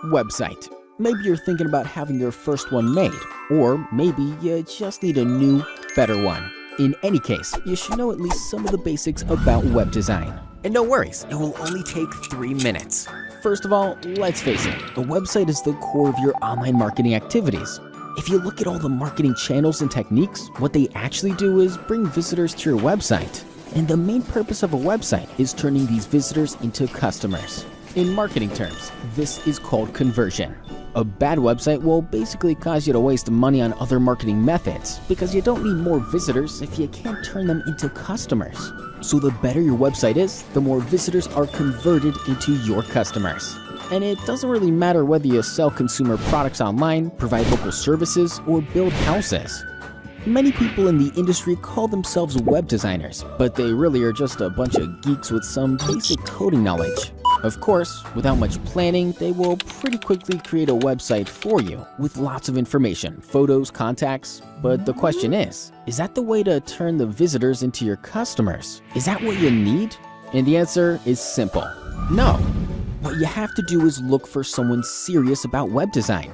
Website. Maybe you're thinking about having your first one made, or maybe you just need a new, better one. In any case, you should know at least some of the basics about web design. And no worries, it will only take 3 minutes. First of all, let's face it, a website is the core of your online marketing activities. If you look at all the marketing channels and techniques, what they actually do is bring visitors to your website. And the main purpose of a website is turning these visitors into customers. In marketing terms, this is called conversion. A bad website will basically cause you to waste money on other marketing methods because you don't need more visitors if you can't turn them into customers. So the better your website is, the more visitors are converted into your customers. And it doesn't really matter whether you sell consumer products online, provide local services, or build houses. Many people in the industry call themselves web designers, but they really are just a bunch of geeks with some basic coding knowledge. Of course, without much planning, they will pretty quickly create a website for you with lots of information, photos, contacts. But the question is that the way to turn the visitors into your customers? Is that what you need? And the answer is simple: no. What you have to do is look for someone serious about web design.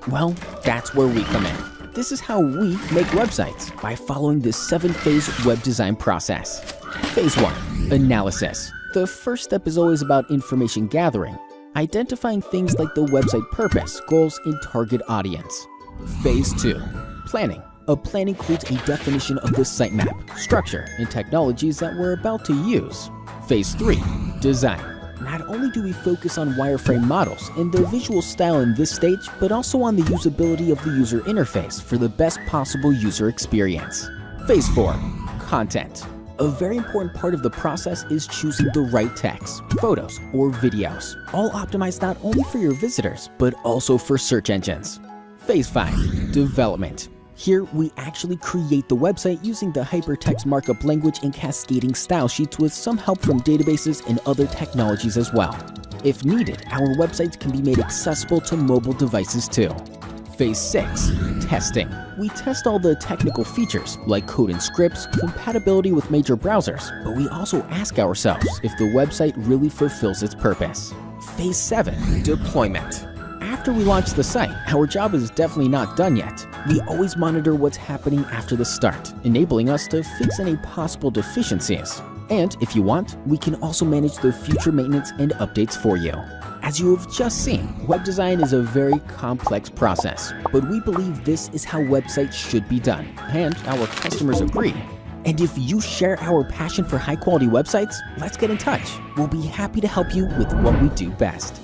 Well, that's where we come in. This is how we make websites, by following this 7-phase web design process. Phase 1. Analysis. The first step is always about information gathering, identifying things like the website purpose, goals, and target audience. Phase 2. Planning. A plan includes a definition of the sitemap, structure, and technologies that we're about to use. Phase 3. Design. Not only do we focus on wireframe models and the visual style in this stage, but also on the usability of the user interface for the best possible user experience. Phase 4. Content. A very important part of the process is choosing the right text, photos, or videos, all optimized not only for your visitors, but also for search engines. Phase 5. Development. Here, we actually create the website using the hypertext markup language and cascading style sheets with some help from databases and other technologies as well. If needed, our websites can be made accessible to mobile devices too. Phase 6. Testing. We test all the technical features like code and scripts, compatibility with major browsers, but we also ask ourselves if the website really fulfills its purpose. Phase 7. Deployment. After we launch the site, our job is definitely not done yet. We always monitor what's happening after the start, enabling us to fix any possible deficiencies. And if you want, we can also manage the future maintenance and updates for you. As you have just seen, web design is a very complex process, but we believe this is how websites should be done, and our customers agree. And if you share our passion for high-quality websites, let's get in touch. We'll be happy to help you with what we do best.